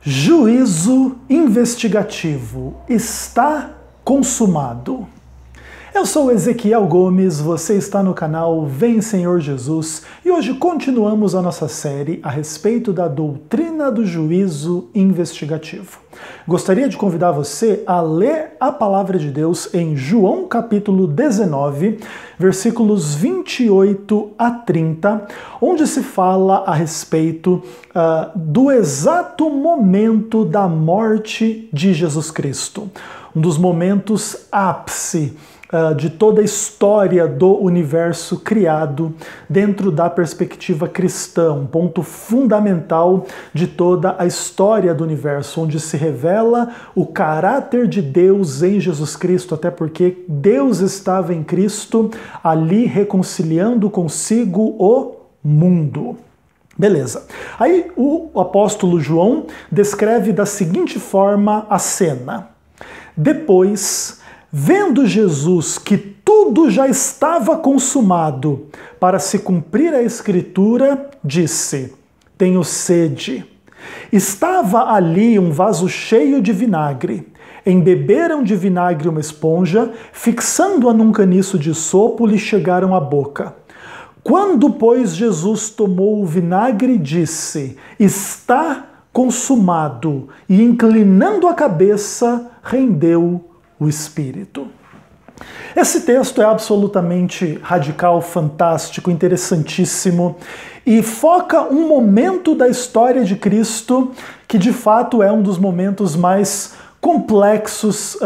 Juízo investigativo está consumado. Eu sou Ezequiel Gomes, você está no canal Vem Senhor Jesus e hoje continuamos a nossa série a respeito da doutrina do juízo investigativo. Gostaria de convidar você a ler a palavra de Deus em João capítulo 19, versículos 28 a 30, onde se fala a respeito do exato momento da morte de Jesus Cristo. Um dos momentos ápice de toda a história do universo criado dentro da perspectiva cristã, um ponto fundamental de toda a história do universo, onde se revela o caráter de Deus em Jesus Cristo, até porque Deus estava em Cristo ali reconciliando consigo o mundo. Beleza. Aí o apóstolo João descreve da seguinte forma a cena. Depois, vendo Jesus que tudo já estava consumado para se cumprir a Escritura, disse: tenho sede. Estava ali um vaso cheio de vinagre. Embeberam de vinagre uma esponja, fixando-a num caniço de sopo, lhe chegaram à boca. Quando, pois, Jesus tomou o vinagre, disse: está consumado, e inclinando a cabeça, rendeu o Espírito. Esse texto é absolutamente radical, fantástico, interessantíssimo e foca um momento da história de Cristo que de fato é um dos momentos mais complexos,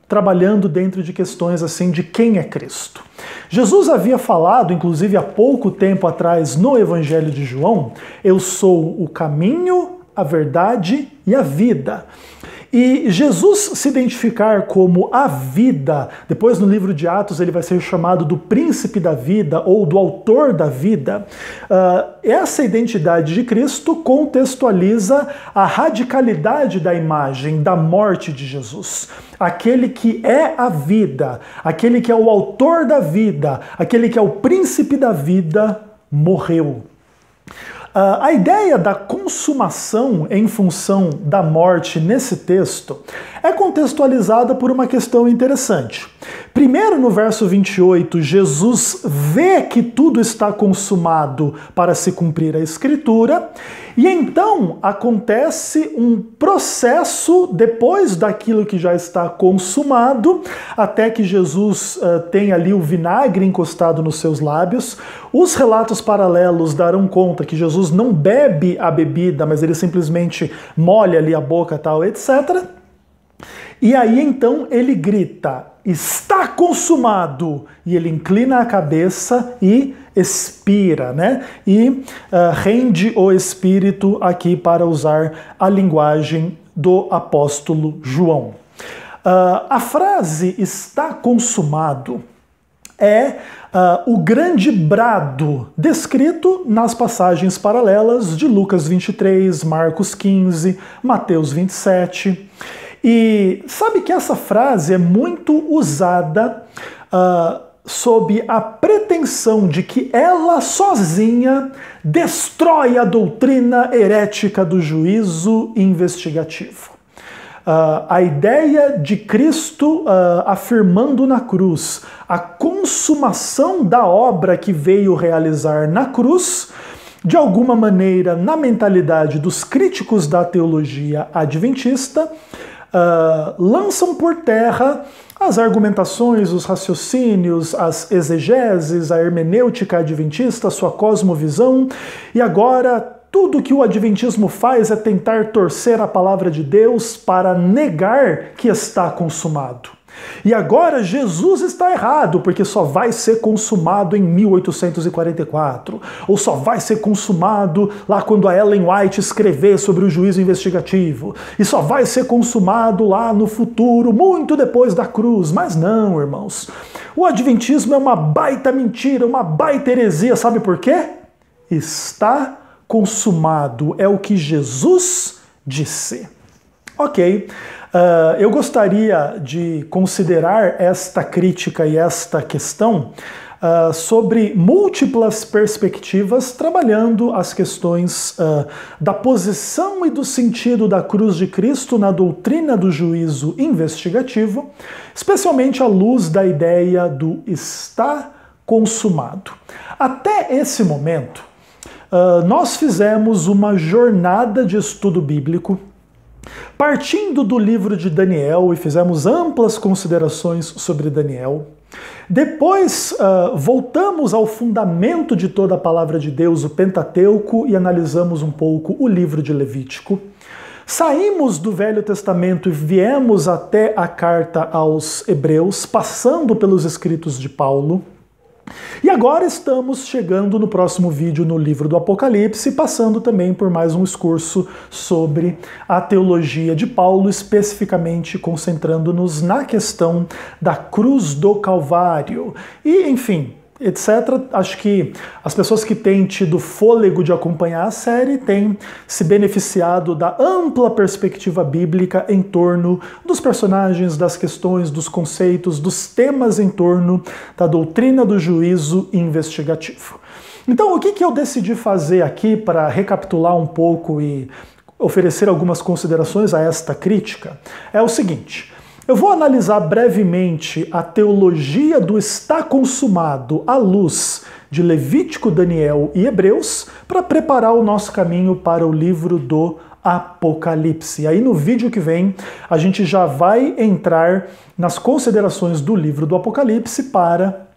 trabalhando dentro de questões assim de quem é Cristo. Jesus havia falado, inclusive há pouco tempo atrás no Evangelho de João, eu sou o caminho, a verdade e a vida. E Jesus se identificar como a vida, depois no livro de Atos ele vai ser chamado do príncipe da vida ou do autor da vida, essa identidade de Cristo contextualiza a radicalidade da imagem da morte de Jesus. Aquele que é a vida, aquele que é o autor da vida, aquele que é o príncipe da vida, morreu. A ideia da consumação em função da morte nesse texto é contextualizada por uma questão interessante. Primeiro, no verso 28, Jesus vê que tudo está consumado para se cumprir a Escritura, e então acontece um processo depois daquilo que já está consumado, até que Jesus tem ali o vinagre encostado nos seus lábios. Os relatos paralelos darão conta que Jesus não bebe a bebida, mas ele simplesmente molha ali a boca, tal, etc. E aí então ele grita: está consumado! E ele inclina a cabeça e expira, né? E rende o Espírito aqui para usar a linguagem do apóstolo João. A frase está consumado é o grande brado descrito nas passagens paralelas de Lucas 23, Marcos 15, Mateus 27. E sabe que essa frase é muito usada sob a pretensão de que ela sozinha destrói a doutrina herética do juízo investigativo. A ideia de Cristo afirmando na cruz a consumação da obra que veio realizar na cruz, de alguma maneira, na mentalidade dos críticos da teologia adventista, lançam por terra as argumentações, os raciocínios, as exegeses, a hermenêutica adventista, a sua cosmovisão, e agora tudo que o adventismo faz é tentar torcer a palavra de Deus para negar que está consumado. E agora Jesus está errado, porque só vai ser consumado em 1844, ou só vai ser consumado lá quando a Ellen White escrever sobre o juízo investigativo, e só vai ser consumado lá no futuro, muito depois da cruz. Mas não, irmãos, o adventismo é uma baita mentira, uma baita heresia, sabe por quê? Está consumado, é o que Jesus disse. Ok, eu gostaria de considerar esta crítica e esta questão sobre múltiplas perspectivas, trabalhando as questões da posição e do sentido da cruz de Cristo na doutrina do juízo investigativo, especialmente à luz da ideia do está consumado. Até esse momento, nós fizemos uma jornada de estudo bíblico, partindo do livro de Daniel, e fizemos amplas considerações sobre Daniel. Depois, voltamos ao fundamento de toda a palavra de Deus, o Pentateuco, e analisamos um pouco o livro de Levítico. Saímos do Velho Testamento e viemos até a carta aos Hebreus, passando pelos escritos de Paulo. E agora estamos chegando no próximo vídeo no livro do Apocalipse, passando também por mais um excurso sobre a teologia de Paulo, especificamente concentrando-nos na questão da cruz do Calvário. E, enfim, etc. Acho que as pessoas que têm tido fôlego de acompanhar a série têm se beneficiado da ampla perspectiva bíblica em torno dos personagens, das questões, dos conceitos, dos temas em torno da doutrina do juízo investigativo. Então, o que eu decidi fazer aqui para recapitular um pouco e oferecer algumas considerações a esta crítica é o seguinte: eu vou analisar brevemente a teologia do está consumado à luz de Levítico, Daniel e Hebreus para preparar o nosso caminho para o livro do Apocalipse. E aí no vídeo que vem a gente já vai entrar nas considerações do livro do Apocalipse para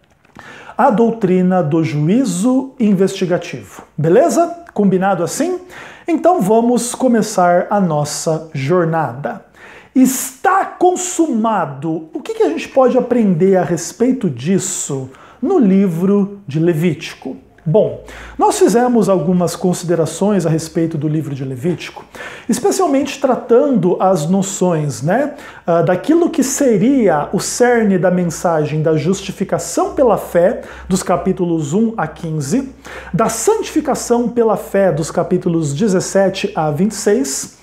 a doutrina do juízo investigativo. Beleza? Combinado assim? Então vamos começar a nossa jornada. Está consumado. O que a gente pode aprender a respeito disso no livro de Levítico? Bom, nós fizemos algumas considerações a respeito do livro de Levítico, especialmente tratando as noções, daquilo que seria o cerne da mensagem da justificação pela fé, dos capítulos 1 a 15, da santificação pela fé, dos capítulos 17 a 26,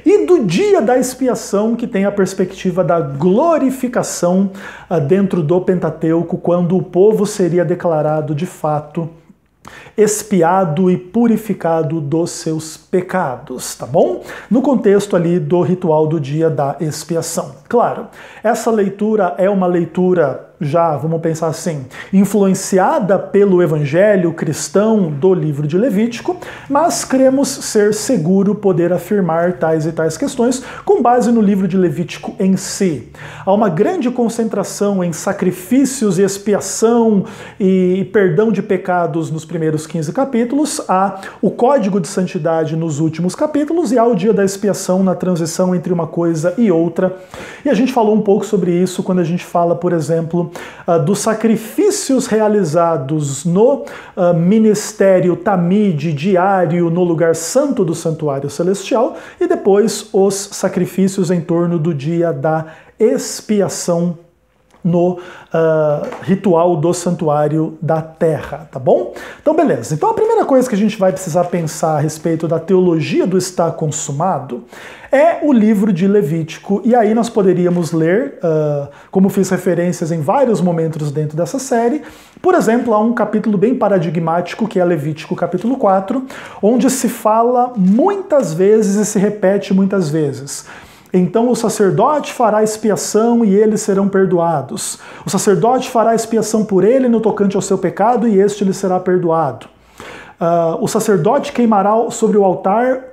e do dia da expiação, que tem a perspectiva da glorificação dentro do Pentateuco, quando o povo seria declarado de fato expiado e purificado dos seus pecados, tá bom? No contexto ali do ritual do dia da expiação. Claro, essa leitura é uma leitura já, vamos pensar assim, influenciada pelo evangelho cristão do livro de Levítico, mas cremos ser seguro poder afirmar tais e tais questões com base no livro de Levítico em si. Há uma grande concentração em sacrifícios e expiação e perdão de pecados nos primeiros 15 capítulos, há o código de santidade nos últimos capítulos e há o dia da expiação na transição entre uma coisa e outra. E a gente falou um pouco sobre isso quando a gente fala, por exemplo, dos sacrifícios realizados no ministério tamide diário no lugar santo do santuário celestial e depois os sacrifícios em torno do dia da expiação no ritual do santuário da terra, tá bom? Então, beleza. Então, a primeira coisa que a gente vai precisar pensar a respeito da teologia do está consumado é o livro de Levítico, e aí nós poderíamos ler, como fiz referências em vários momentos dentro dessa série, por exemplo, há um capítulo bem paradigmático, que é Levítico capítulo 4, onde se fala muitas vezes e se repete muitas vezes: então o sacerdote fará expiação e eles serão perdoados. O sacerdote fará expiação por ele no tocante ao seu pecado e este lhe será perdoado. O sacerdote queimará sobre o altar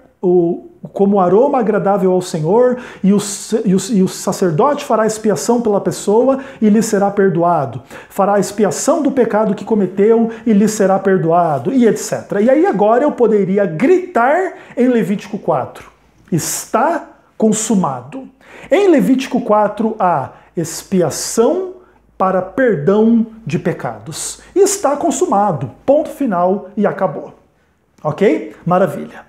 como aroma agradável ao Senhor e o sacerdote fará expiação pela pessoa e lhe será perdoado. Fará expiação do pecado que cometeu e lhe será perdoado, e etc. E aí agora eu poderia gritar em Levítico 4: está consumado. Em Levítico 4 há expiação para perdão de pecados. Está consumado. Ponto final e acabou. Ok? Maravilha.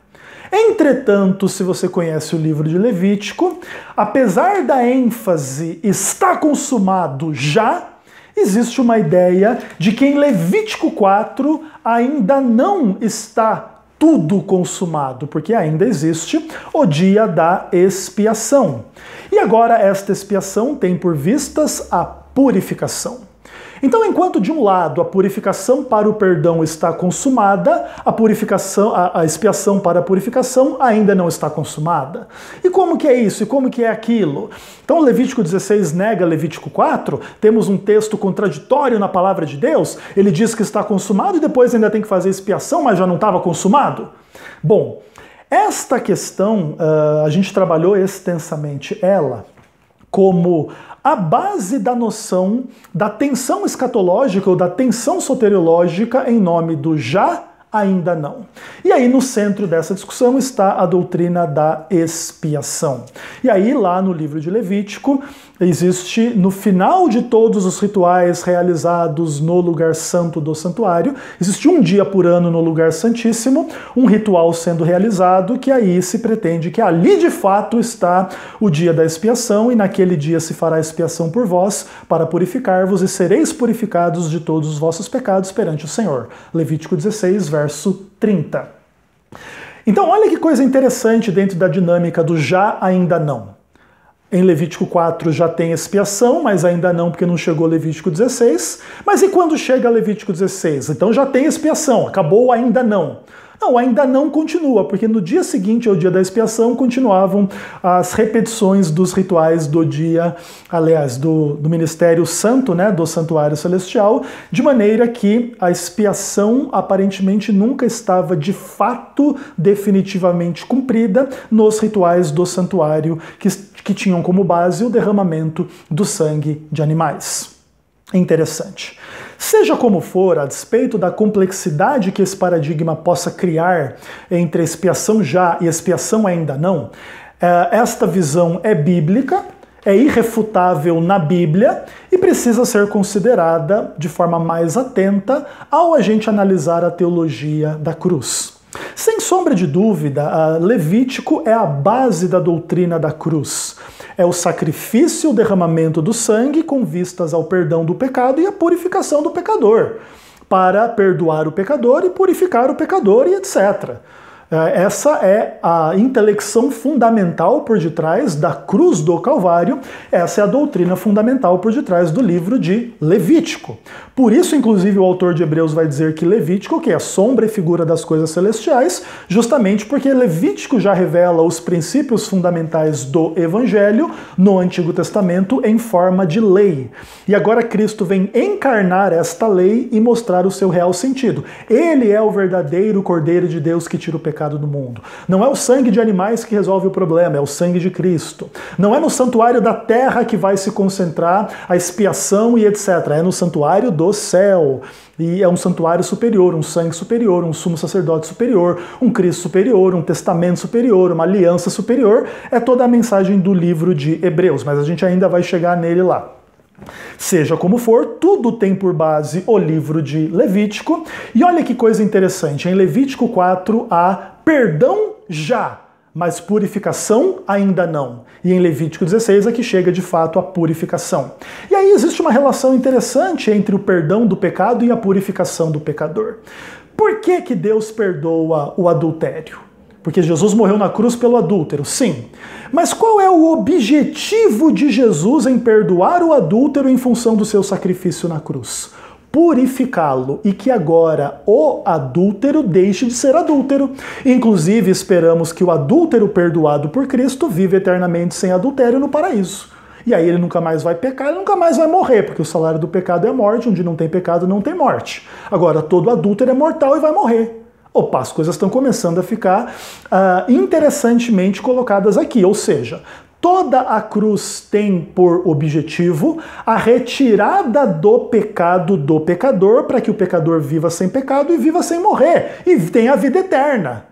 Entretanto, se você conhece o livro de Levítico, apesar da ênfase está consumado já, existe uma ideia de que em Levítico 4 ainda não está tudo consumado, porque ainda existe o dia da expiação. E agora esta expiação tem por vistas a purificação. Então, enquanto de um lado a purificação para o perdão está consumada, a expiação para a purificação ainda não está consumada. E como que é isso? E como que é aquilo? Então, Levítico 16 nega Levítico 4, temos um texto contraditório na palavra de Deus, ele diz que está consumado e depois ainda tem que fazer expiação, mas já não estava consumado? Bom, esta questão, a gente trabalhou extensamente ela como a base da noção da tensão escatológica ou da tensão soteriológica em nome do já, ainda não. E aí no centro dessa discussão está a doutrina da expiação. E aí lá no livro de Levítico existe, no final de todos os rituais realizados no lugar santo do santuário, existe um dia por ano no lugar santíssimo, um ritual sendo realizado, que aí se pretende que ali de fato está o dia da expiação, e naquele dia se fará expiação por vós, para purificar-vos, e sereis purificados de todos os vossos pecados perante o Senhor. Levítico 16, verso 30. Então olha que coisa interessante dentro da dinâmica do já, ainda não. Em Levítico 4 já tem expiação, mas ainda não, porque não chegou Levítico 16. Mas e quando chega Levítico 16? Então já tem expiação, acabou o ainda não. Não, ainda não continua, porque no dia seguinte ao dia da expiação continuavam as repetições dos rituais do dia, aliás, do ministério santo, né, do santuário celestial, de maneira que a expiação aparentemente nunca estava de fato definitivamente cumprida nos rituais do santuário que tinham como base o derramamento do sangue de animais. Interessante. Seja como for, a despeito da complexidade que esse paradigma possa criar entre expiação já e expiação ainda não, esta visão é bíblica, é irrefutável na Bíblia e precisa ser considerada de forma mais atenta ao a gente analisar a teologia da cruz. Sem sombra de dúvida, Levítico é a base da doutrina da cruz. É o sacrifício, o derramamento do sangue com vistas ao perdão do pecado e a purificação do pecador, para perdoar o pecador e purificar o pecador e etc. Essa é a intelecção fundamental por detrás da cruz do Calvário, essa é a doutrina fundamental por detrás do livro de Levítico. Por isso, inclusive, o autor de Hebreus vai dizer que Levítico, que é sombra e figura das coisas celestiais, justamente porque Levítico já revela os princípios fundamentais do Evangelho no Antigo Testamento em forma de lei. E agora Cristo vem encarnar esta lei e mostrar o seu real sentido. Ele é o verdadeiro Cordeiro de Deus que tira o pecado do mundo. Não é o sangue de animais que resolve o problema, é o sangue de Cristo. Não é no santuário da terra que vai se concentrar a expiação e etc. É no santuário do céu. E é um santuário superior, um sangue superior, um sumo sacerdote superior, um Cristo superior, um testamento superior, uma aliança superior. É toda a mensagem do livro de Hebreus, mas a gente ainda vai chegar nele lá. Seja como for, tudo tem por base o livro de Levítico. E olha que coisa interessante, em Levítico 4 há perdão já, mas purificação ainda não. E em Levítico 16 é que chega de fato a purificação. E aí existe uma relação interessante entre o perdão do pecado e a purificação do pecador. Por que que Deus perdoa o adultério? Porque Jesus morreu na cruz pelo adúltero, sim. Mas qual é o objetivo de Jesus em perdoar o adúltero em função do seu sacrifício na cruz? Purificá-lo e que agora o adúltero deixe de ser adúltero. Inclusive, esperamos que o adúltero perdoado por Cristo vive eternamente sem adultério no paraíso. E aí ele nunca mais vai pecar, ele nunca mais vai morrer, porque o salário do pecado é a morte, onde não tem pecado não tem morte. Agora, todo adúltero é mortal e vai morrer. Opa, as coisas estão começando a ficar interessantemente colocadas aqui, ou seja, toda a cruz tem por objetivo a retirada do pecado do pecador, para que o pecador viva sem pecado e viva sem morrer, e tenha a vida eterna.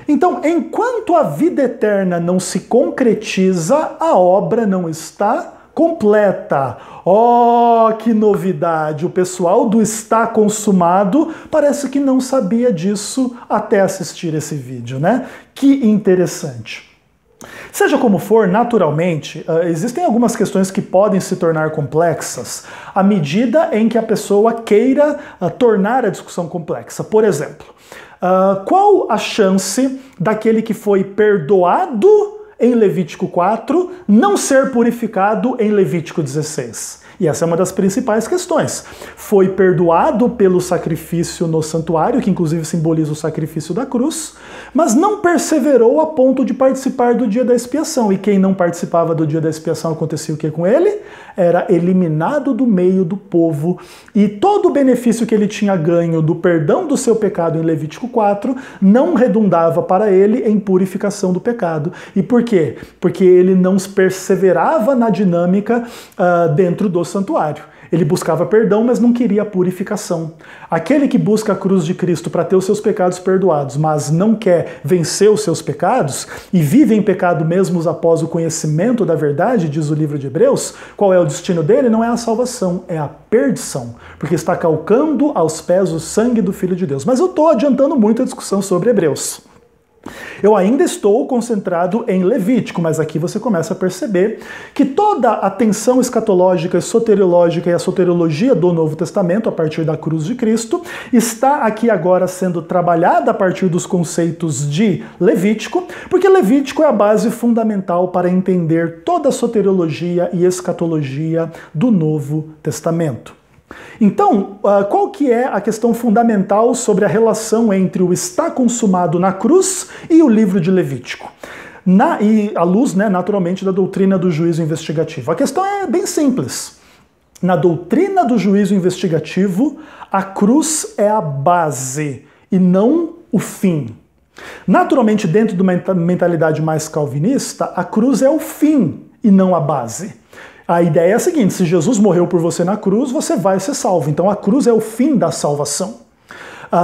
Então, enquanto a vida eterna não se concretiza, a obra não está completa. Oh, que novidade! O pessoal do Está Consumado parece que não sabia disso até assistir esse vídeo, né? Que interessante. Seja como for, naturalmente, existem algumas questões que podem se tornar complexas à medida em que a pessoa queira tornar a discussão complexa. Por exemplo, qual a chance daquele que foi perdoado em Levítico 4, não ser purificado em Levítico 16? E essa é uma das principais questões. Foi perdoado pelo sacrifício no santuário, que inclusive simboliza o sacrifício da cruz, mas não perseverou a ponto de participar do dia da expiação. E quem não participava do dia da expiação, acontecia o que com ele? Era eliminado do meio do povo, e todo o benefício que ele tinha ganho do perdão do seu pecado em Levítico 4 não redundava para ele em purificação do pecado. E por quê? Porque ele não perseverava na dinâmica dentro do santuário. Ele buscava perdão, mas não queria a purificação. Aquele que busca a cruz de Cristo para ter os seus pecados perdoados, mas não quer vencer os seus pecados e vive em pecado mesmo após o conhecimento da verdade, diz o livro de Hebreus, qual é o destino dele? Não é a salvação, é a perdição, porque está calcando aos pés o sangue do Filho de Deus. Mas eu estou adiantando muito a discussão sobre Hebreus. Eu ainda estou concentrado em Levítico, mas aqui você começa a perceber que toda a tensão escatológica, soteriológica e a soteriologia do Novo Testamento, a partir da cruz de Cristo, está aqui agora sendo trabalhada a partir dos conceitos de Levítico, porque Levítico é a base fundamental para entender toda a soteriologia e escatologia do Novo Testamento. Então, qual que é a questão fundamental sobre a relação entre o está consumado na cruz e o livro de Levítico? E à luz, naturalmente, da doutrina do juízo investigativo. A questão é bem simples. Na doutrina do juízo investigativo, a cruz é a base e não o fim. Naturalmente, dentro de uma mentalidade mais calvinista, a cruz é o fim e não a base. A ideia é a seguinte: se Jesus morreu por você na cruz, você vai ser salvo. Então a cruz é o fim da salvação.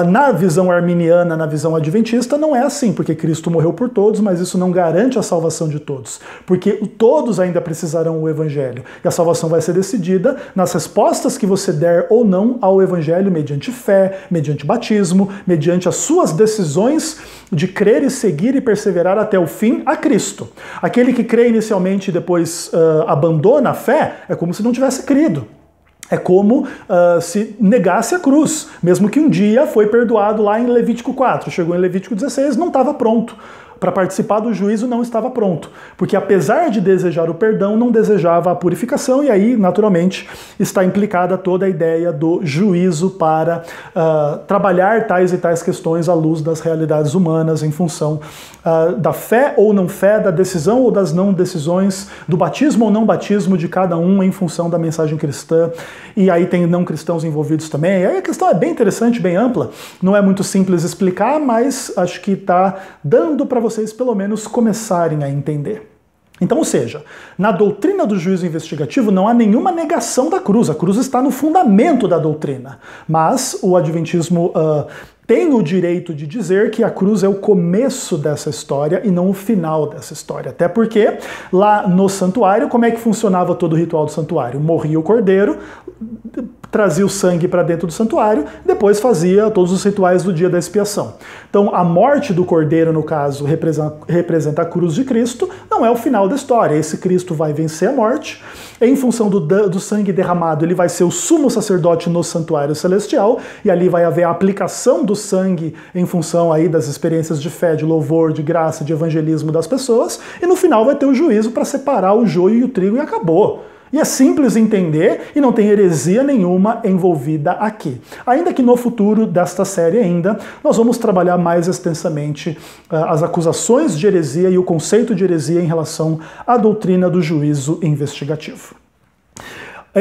Na visão arminiana, na visão adventista, não é assim, porque Cristo morreu por todos, mas isso não garante a salvação de todos, porque todos ainda precisarão do Evangelho. E a salvação vai ser decidida nas respostas que você der ou não ao Evangelho, mediante fé, mediante batismo, mediante as suas decisões de crer e seguir e perseverar até o fim a Cristo. Aquele que crê inicialmente e depois abandona a fé, é como se não tivesse crido. É como se negasse a cruz, mesmo que um dia foi perdoado lá em Levítico 4, chegou em Levítico 16, não estava pronto. Para participar do juízo não estava pronto, porque apesar de desejar o perdão, não desejava a purificação, e aí, naturalmente, está implicada toda a ideia do juízo para trabalhar tais e tais questões à luz das realidades humanas, em função da fé ou não fé, da decisão ou das não decisões, do batismo ou não batismo de cada um em função da mensagem cristã, e aí tem não cristãos envolvidos também. Aí a questão é bem interessante, bem ampla, não é muito simples explicar, mas acho que está dando para vocês pelo menos começarem a entender. Então, ou seja, na doutrina do juízo investigativo não há nenhuma negação da cruz, a cruz está no fundamento da doutrina, mas o adventismo tem o direito de dizer que a cruz é o começo dessa história e não o final dessa história. Até porque lá no santuário, como é que funcionava todo o ritual do santuário? Morria o cordeiro, trazia o sangue para dentro do santuário, depois fazia todos os rituais do dia da expiação. Então a morte do cordeiro, no caso, representa a cruz de Cristo, não é o final da história. Esse Cristo vai vencer a morte, em função do sangue derramado, ele vai ser o sumo sacerdote no santuário celestial, e ali vai haver a aplicação do sangue em função aí das experiências de fé, de louvor, de graça, de evangelismo das pessoas, e no final vai ter o juízo para separar o joio e o trigo e acabou. E é simples entender e não tem heresia nenhuma envolvida aqui. Ainda que no futuro desta série ainda, nós vamos trabalhar mais extensamente as acusações de heresia e o conceito de heresia em relação à doutrina do juízo investigativo.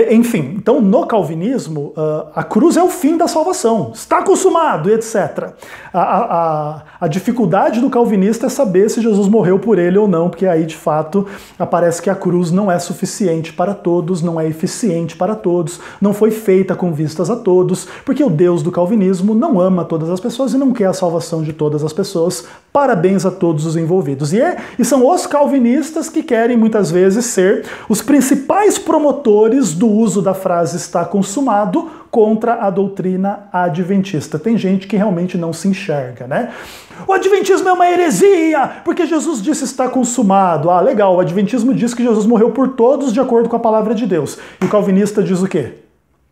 Enfim, então no calvinismo, a cruz é o fim da salvação, está consumado, etc. A dificuldade do calvinista é saber se Jesus morreu por ele ou não, porque aí de fato aparece que a cruz não é suficiente para todos, não é eficiente para todos, não foi feita com vistas a todos, porque o Deus do calvinismo não ama todas as pessoas e não quer a salvação de todas as pessoas. Parabéns a todos os envolvidos. E são os calvinistas que querem muitas vezes ser os principais promotores do uso da frase está consumado contra a doutrina adventista. Tem gente que realmente não se enxerga, né? O adventismo é uma heresia, porque Jesus disse está consumado. Ah, legal, o adventismo diz que Jesus morreu por todos de acordo com a palavra de Deus. E o calvinista diz o quê?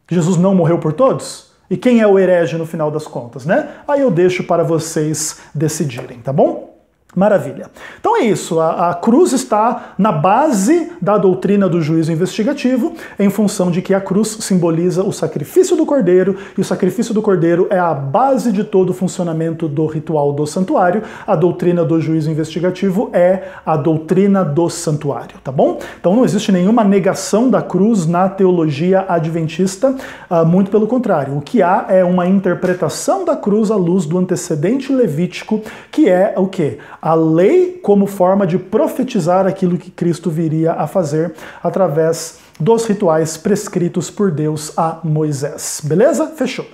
Que Jesus não morreu por todos? E quem é o herege no final das contas, né? Aí eu deixo para vocês decidirem, tá bom? Maravilha. Então é isso, a cruz está na base da doutrina do juízo investigativo, em função de que a cruz simboliza o sacrifício do cordeiro, e o sacrifício do cordeiro é a base de todo o funcionamento do ritual do santuário. A doutrina do juízo investigativo é a doutrina do santuário, tá bom? Então não existe nenhuma negação da cruz na teologia adventista, muito pelo contrário. O que há é uma interpretação da cruz à luz do antecedente levítico, que é o quê? A lei como forma de profetizar aquilo que Cristo viria a fazer através dos rituais prescritos por Deus a Moisés. Beleza? Fechou.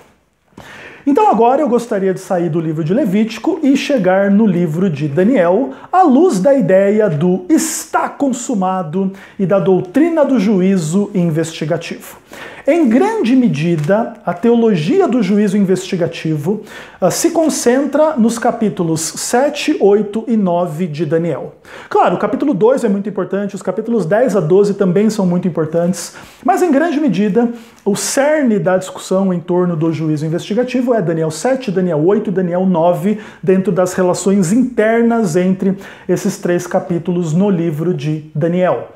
Então agora eu gostaria de sair do livro de Levítico e chegar no livro de Daniel, à luz da ideia do está consumado e da doutrina do juízo investigativo. Em grande medida, a teologia do juízo investigativo se concentra nos capítulos 7, 8 e 9 de Daniel. Claro, o capítulo 2 é muito importante, os capítulos 10 a 12 também são muito importantes, mas em grande medida, o cerne da discussão em torno do juízo investigativo é Daniel 7, Daniel 8 e Daniel 9, dentro das relações internas entre esses três capítulos no livro de Daniel.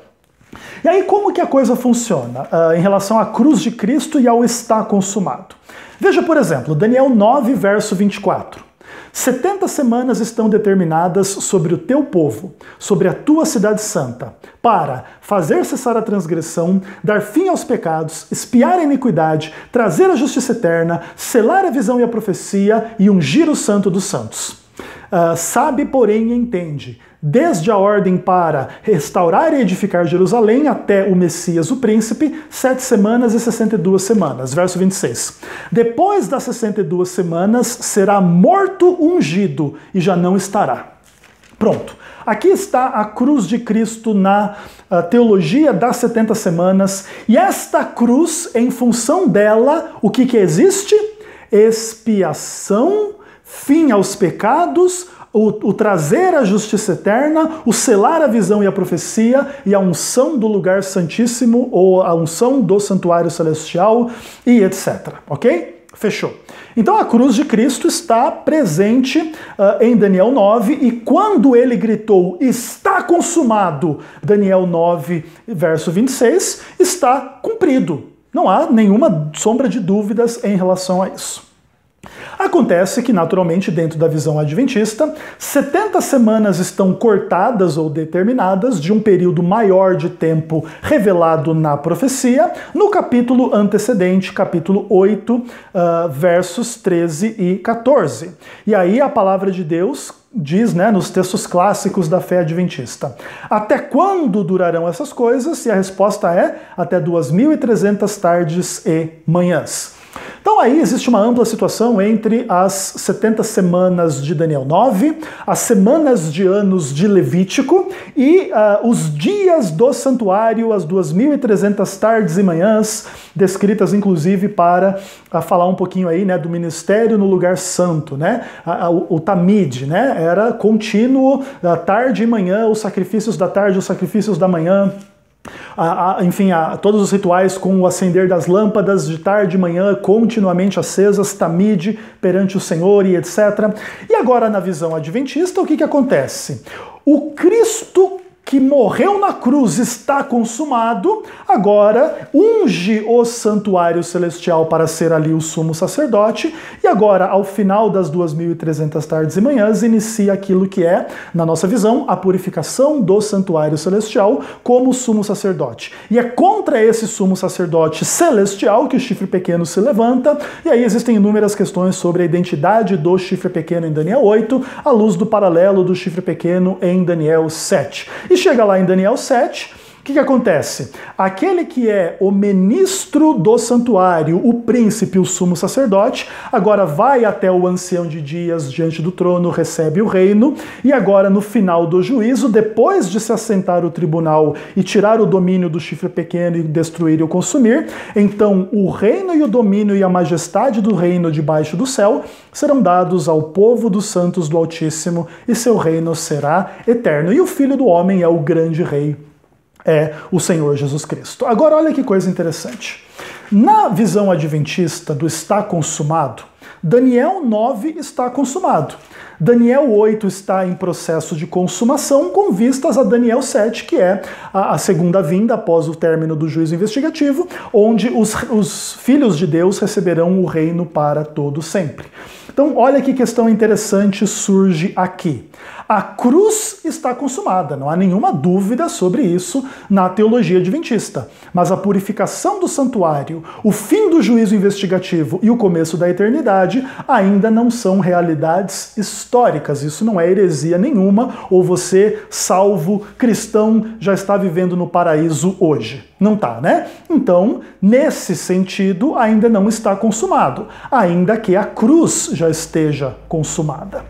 E aí, como que a coisa funciona em relação à cruz de Cristo e ao está consumado? Veja, por exemplo, Daniel 9, verso 24. 70 semanas estão determinadas sobre o teu povo, sobre a tua cidade santa, para fazer cessar a transgressão, dar fim aos pecados, expiar a iniquidade, trazer a justiça eterna, selar a visão e a profecia e ungir o santo dos santos. Sabe, porém, e entende, desde a ordem para restaurar e edificar Jerusalém até o Messias, o príncipe, 7 semanas e 62 semanas. Verso 26. Depois das 62 semanas será morto ungido e já não estará. Pronto. Aqui está a cruz de Cristo na teologia das 70 semanas. E esta cruz, em função dela, o que existe? Expiação, fim aos pecados, o trazer a justiça eterna, o selar a visão e a profecia e a unção do lugar santíssimo ou a unção do santuário celestial e etc. Ok? Fechou. Então a cruz de Cristo está presente em Daniel 9 e quando ele gritou está consumado, Daniel 9, verso 26, está cumprido. Não há nenhuma sombra de dúvidas em relação a isso. Acontece que, naturalmente, dentro da visão adventista, 70 semanas estão cortadas ou determinadas de um período maior de tempo revelado na profecia, no capítulo antecedente, capítulo 8, versos 13 e 14. E aí a palavra de Deus diz, nos textos clássicos da fé adventista, até quando durarão essas coisas? E a resposta é, até 2.300 tardes e manhãs. Então aí existe uma ampla situação entre as 70 semanas de Daniel 9, as semanas de anos de Levítico e os dias do santuário, as 2.300 tardes e manhãs, descritas inclusive para falar um pouquinho aí, do ministério no lugar santo, o Tamid, era contínuo, tarde e manhã, os sacrifícios da tarde, os sacrifícios da manhã. Enfim, todos os rituais com o acender das lâmpadas de tarde e manhã continuamente acesas, Tamid, perante o Senhor e etc. E agora na visão adventista, o que acontece? O Cristo que morreu na cruz está consumado, agora unge o santuário celestial para ser ali o sumo sacerdote, e agora, ao final das 2.300 tardes e manhãs, inicia aquilo que é, na nossa visão, a purificação do santuário celestial como sumo sacerdote. E é contra esse sumo sacerdote celestial que o chifre pequeno se levanta, e aí existem inúmeras questões sobre a identidade do chifre pequeno em Daniel 8, à luz do paralelo do chifre pequeno em Daniel 7. E chega lá em Daniel 7, o que acontece? Aquele que é o ministro do santuário, o príncipe, o sumo sacerdote, agora vai até o ancião de dias diante do trono, recebe o reino, e agora no final do juízo, depois de se assentar o tribunal e tirar o domínio do chifre pequeno e destruir e o consumir, então o reino e o domínio e a majestade do reino debaixo do céu serão dados ao povo dos santos do Altíssimo, e seu reino será eterno. E o Filho do Homem é o grande rei, é o Senhor Jesus Cristo. Agora olha que coisa interessante. Na visão adventista do está consumado, Daniel 9 está consumado. Daniel 8 está em processo de consumação com vistas a Daniel 7, que é a segunda vinda após o término do juízo investigativo, onde os filhos de Deus receberão o reino para todo sempre. Então, olha que questão interessante surge aqui. A cruz está consumada, não há nenhuma dúvida sobre isso na teologia adventista. Mas a purificação do santuário, o fim do juízo investigativo e o começo da eternidade ainda não são realidades históricas. Isso não é heresia nenhuma, ou você, salvo cristão, já está vivendo no paraíso hoje. Não está, né? Então, nesse sentido, ainda não está consumado, ainda que a cruz já esteja consumada.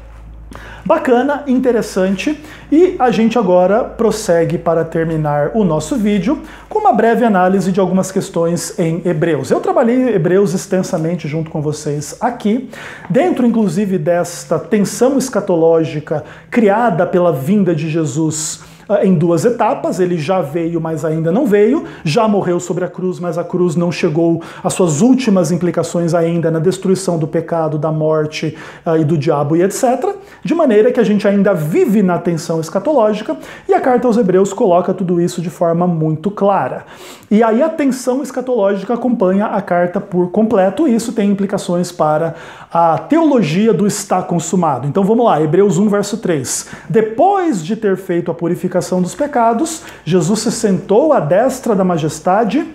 Bacana, interessante, e a gente agora prossegue para terminar o nosso vídeo com uma breve análise de algumas questões em Hebreus. Eu trabalhei Hebreus extensamente junto com vocês aqui, dentro inclusive desta tensão escatológica criada pela vinda de Jesus em duas etapas. Ele já veio, mas ainda não veio, já morreu sobre a cruz, mas a cruz não chegou às suas últimas implicações ainda na destruição do pecado, da morte e do diabo e etc. De maneira que a gente ainda vive na tensão escatológica, e a carta aos Hebreus coloca tudo isso de forma muito clara. E aí a tensão escatológica acompanha a carta por completo, e isso tem implicações para a teologia do está consumado. Então vamos lá, Hebreus 1, verso 3. Depois de ter feito a purificação dos pecados, Jesus se sentou à destra da majestade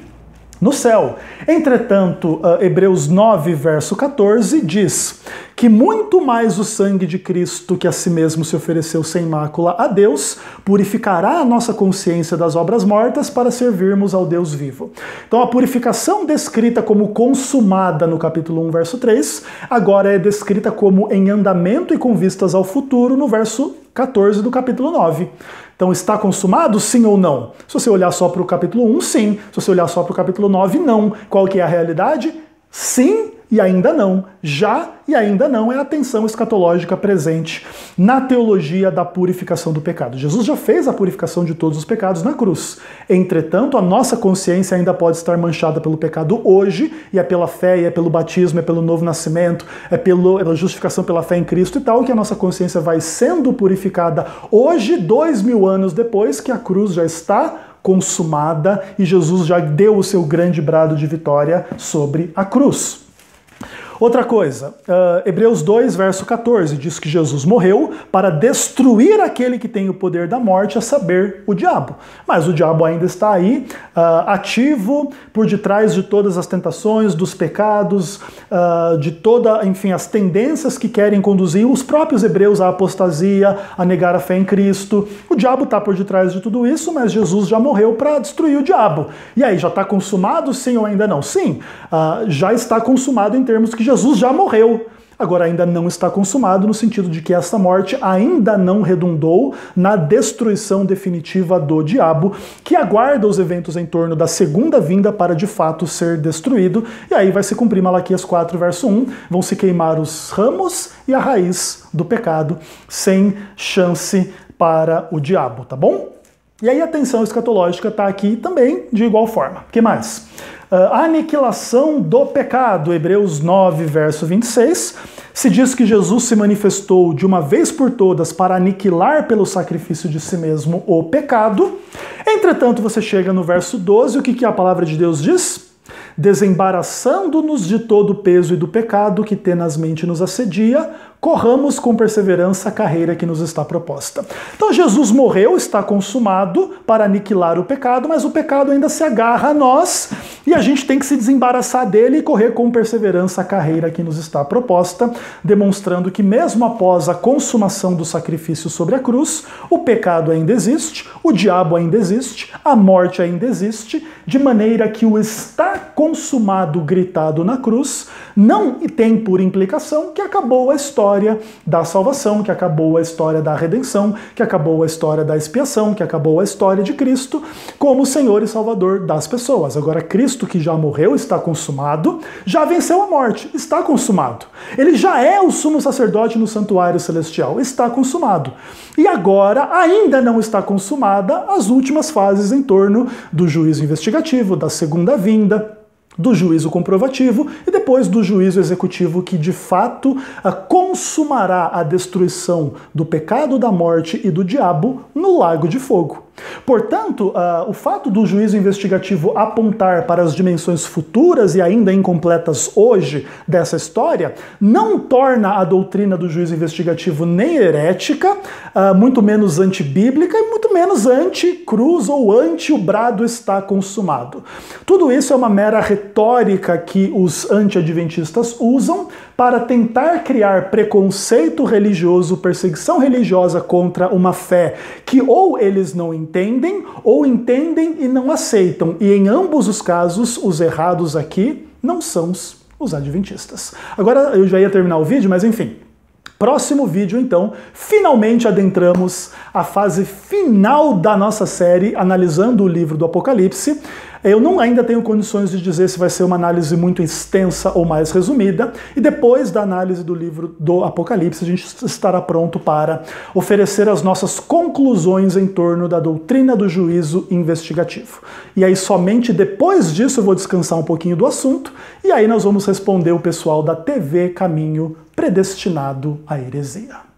no céu. Entretanto, Hebreus 9, verso 14, diz que muito mais o sangue de Cristo, que a si mesmo se ofereceu sem mácula a Deus, purificará a nossa consciência das obras mortas para servirmos ao Deus vivo. Então a purificação descrita como consumada no capítulo 1, verso 3, agora é descrita como em andamento e com vistas ao futuro no verso 14 do capítulo 9. Então está consumado, sim ou não? Se você olhar só para o capítulo 1, sim. Se você olhar só para o capítulo 9, não. Qual que é a realidade? Sim e ainda não. Já e ainda não é a tensão escatológica presente na teologia da purificação do pecado. Jesus já fez a purificação de todos os pecados na cruz. Entretanto, a nossa consciência ainda pode estar manchada pelo pecado hoje, e é pela fé, e é pelo batismo, é pelo novo nascimento, é pela justificação pela fé em Cristo e tal, que a nossa consciência vai sendo purificada hoje, 2000 anos depois que a cruz já está consumada e Jesus já deu o seu grande brado de vitória sobre a cruz. Outra coisa, Hebreus 2, verso 14, diz que Jesus morreu para destruir aquele que tem o poder da morte, a saber, o diabo. Mas o diabo ainda está aí, ativo, por detrás de todas as tentações, dos pecados, de toda, enfim, as tendências que querem conduzir os próprios hebreus à apostasia, a negar a fé em Cristo. O diabo está por detrás de tudo isso, mas Jesus já morreu para destruir o diabo. E aí, já está consumado, sim ou ainda não? Sim, já está consumado em termos que Jesus já morreu. Agora ainda não está consumado no sentido de que essa morte ainda não redundou na destruição definitiva do diabo, que aguarda os eventos em torno da segunda vinda para de fato ser destruído. E aí vai se cumprir Malaquias 4, verso 1, vão se queimar os ramos e a raiz do pecado, sem chance para o diabo, tá bom? E aí a tensão escatológica está aqui também de igual forma. O que mais? A aniquilação do pecado, Hebreus 9, verso 26, se diz que Jesus se manifestou de uma vez por todas para aniquilar pelo sacrifício de si mesmo o pecado. Entretanto, você chega no verso 12, o que a palavra de Deus diz? Desembaraçando-nos de todo o peso e do pecado que tenazmente nos assedia, corramos com perseverança a carreira que nos está proposta. Então Jesus morreu, está consumado para aniquilar o pecado, mas o pecado ainda se agarra a nós e a gente tem que se desembaraçar dele e correr com perseverança a carreira que nos está proposta, demonstrando que mesmo após a consumação do sacrifício sobre a cruz, o pecado ainda existe, o diabo ainda existe, a morte ainda existe, de maneira que o está consumado gritado na cruz não tem por implicação que acabou a história da salvação, que acabou a história da redenção, que acabou a história da expiação, que acabou a história de Cristo como Senhor e Salvador das pessoas. Agora, Cristo, que já morreu, está consumado, já venceu a morte, está consumado. Ele já é o sumo sacerdote no santuário celestial, está consumado. E agora ainda não está consumada as últimas fases em torno do juízo investigativo, da segunda vinda, do juízo comprovativo e depois do juízo executivo que de fato consumará a destruição do pecado, da morte e do diabo no lago de fogo. Portanto, o fato do juízo investigativo apontar para as dimensões futuras e ainda incompletas hoje dessa história não torna a doutrina do juízo investigativo nem herética, muito menos antibíblica e muito menos anti-cruz ou anti-o brado está consumado. Tudo isso é uma mera retórica que os anti-adventistas usam para tentar criar preconceito religioso, perseguição religiosa contra uma fé que ou eles não entendem, ou entendem e não aceitam. E em ambos os casos, os errados aqui não são os adventistas. Agora eu já ia terminar o vídeo, mas enfim. Próximo vídeo, então, finalmente adentramos a fase final da nossa série, analisando o livro do Apocalipse. Eu ainda tenho condições de dizer se vai ser uma análise muito extensa ou mais resumida, e depois da análise do livro do Apocalipse, a gente estará pronto para oferecer as nossas conclusões em torno da doutrina do juízo investigativo. E aí, somente depois disso, eu vou descansar um pouquinho do assunto, e aí nós vamos responder o pessoal da TV Caminho Predestinado à Heresia.